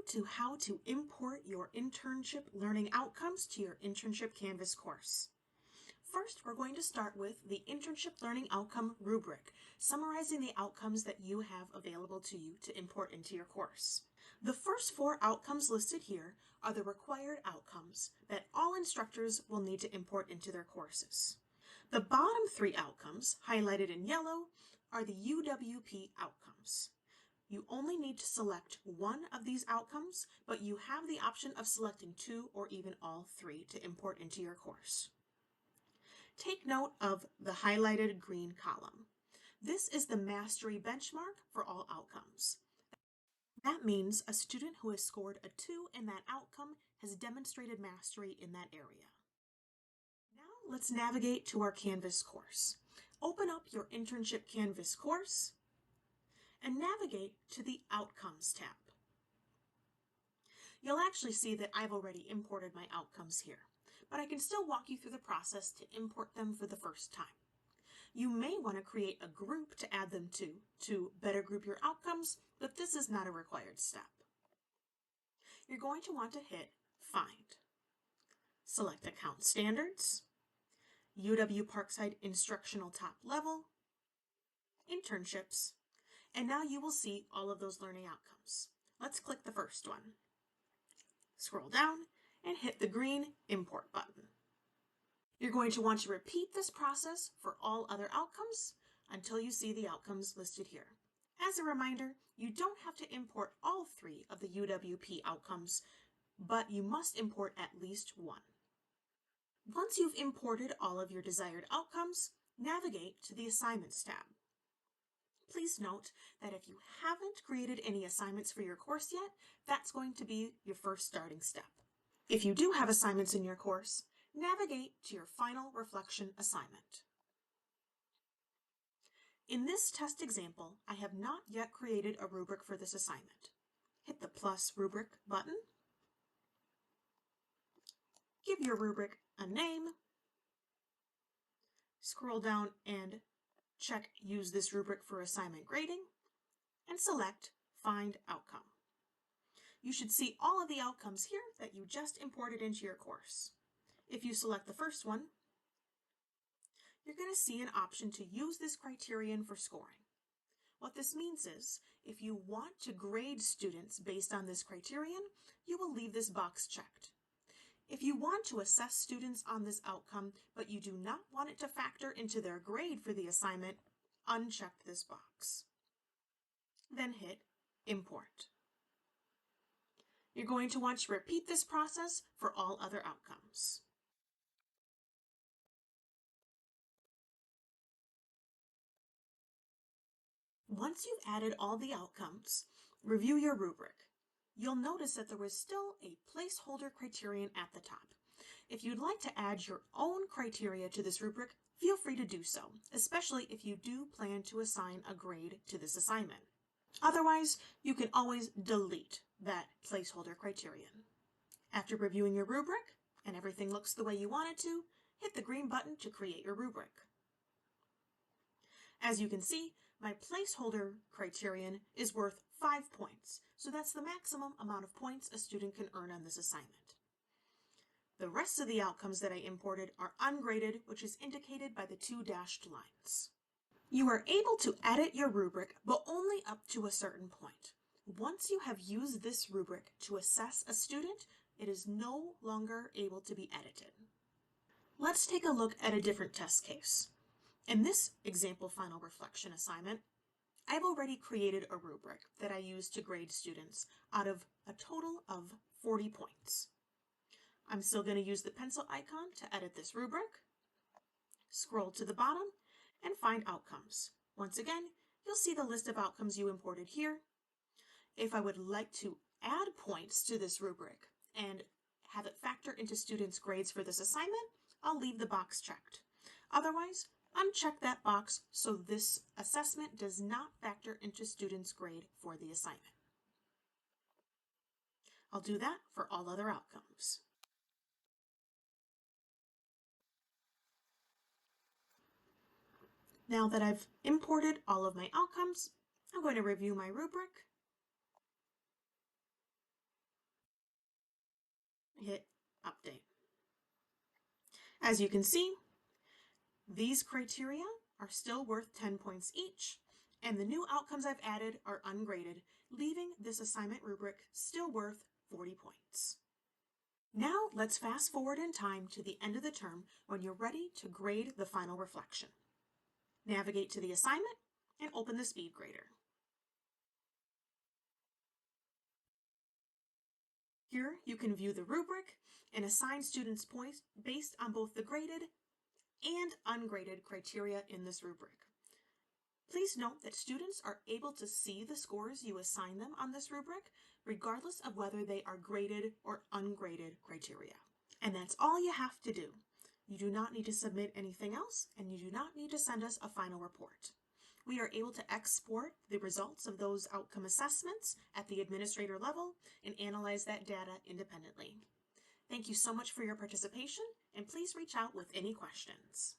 to how to import your internship learning outcomes to your internship Canvas course. First, we're going to start with the internship learning outcome rubric, summarizing the outcomes that you have available to you to import into your course. The first 4 outcomes listed here are the required outcomes that all instructors will need to import into their courses. The bottom 3 outcomes, highlighted in yellow, are the UWP outcomes. You only need to select one of these outcomes, but you have the option of selecting 2 or even all 3 to import into your course. Take note of the highlighted green column. This is the mastery benchmark for all outcomes. That means a student who has scored a 2 in that outcome has demonstrated mastery in that area. Now let's navigate to our Canvas course. Open up your Internship Canvas course and navigate to the Outcomes tab. You'll actually see that I've already imported my outcomes here, but I can still walk you through the process to import them for the first time. You may want to create a group to add them to better group your outcomes, but this is not a required step. You're going to want to hit Find. Select Account Standards, UW Parkside Instructional Top Level, Internships, and now you will see all of those learning outcomes. Let's click the first one. Scroll down and hit the green Import button. You're going to want to repeat this process for all other outcomes until you see the outcomes listed here. As a reminder, you don't have to import all 3 of the UWP outcomes, but you must import at least one. Once you've imported all of your desired outcomes, navigate to the Assignments tab. Please note that if you haven't created any assignments for your course yet, that's going to be your first starting step. If you do have assignments in your course, navigate to your final reflection assignment. In this test example, I have not yet created a rubric for this assignment. Hit the plus rubric button. Give your rubric a name. Scroll down and check Use this rubric for assignment grading, and select Find Outcome. You should see all of the outcomes here that you just imported into your course. If you select the first one, you're going to see an option to use this criterion for scoring. What this means is, if you want to grade students based on this criterion, you will leave this box checked. If you want to assess students on this outcome, but you do not want it to factor into their grade for the assignment, uncheck this box. Then hit Import. You're going to want to repeat this process for all other outcomes. Once you've added all the outcomes, review your rubric. You'll notice that there was still a placeholder criterion at the top. If you'd like to add your own criteria to this rubric, feel free to do so, especially if you do plan to assign a grade to this assignment. Otherwise, you can always delete that placeholder criterion. After reviewing your rubric, and everything looks the way you want it to, hit the green button to create your rubric. As you can see, my placeholder criterion is worth 5 points, so that's the maximum amount of points a student can earn on this assignment. The rest of the outcomes that I imported are ungraded, which is indicated by the 2 dashed lines. You are able to edit your rubric, but only up to a certain point. Once you have used this rubric to assess a student, it is no longer able to be edited. Let's take a look at a different test case. In this example final reflection assignment, I've already created a rubric that I use to grade students out of a total of 40 points. I'm still going to use the pencil icon to edit this rubric, scroll to the bottom, and find Outcomes. Once again, you'll see the list of outcomes you imported here. If I would like to add points to this rubric and have it factor into students' grades for this assignment, I'll leave the box checked. Otherwise, uncheck that box so this assessment does not factor into students' grade for the assignment. I'll do that for all other outcomes. Now that I've imported all of my outcomes, I'm going to review my rubric. As you can see, these criteria are still worth 10 points each, and the new outcomes I've added are ungraded, leaving this assignment rubric still worth 40 points. Now let's fast forward in time to the end of the term when you're ready to grade the final reflection. Navigate to the assignment and open the speed grader. Here you can view the rubric and assign students points based on both the graded and ungraded criteria in this rubric. Please note that students are able to see the scores you assign them on this rubric, regardless of whether they are graded or ungraded criteria. And that's all you have to do. You do not need to submit anything else, and you do not need to send us a final report. We are able to export the results of those outcome assessments at the administrator level and analyze that data independently. Thank you so much for your participation, and please reach out with any questions.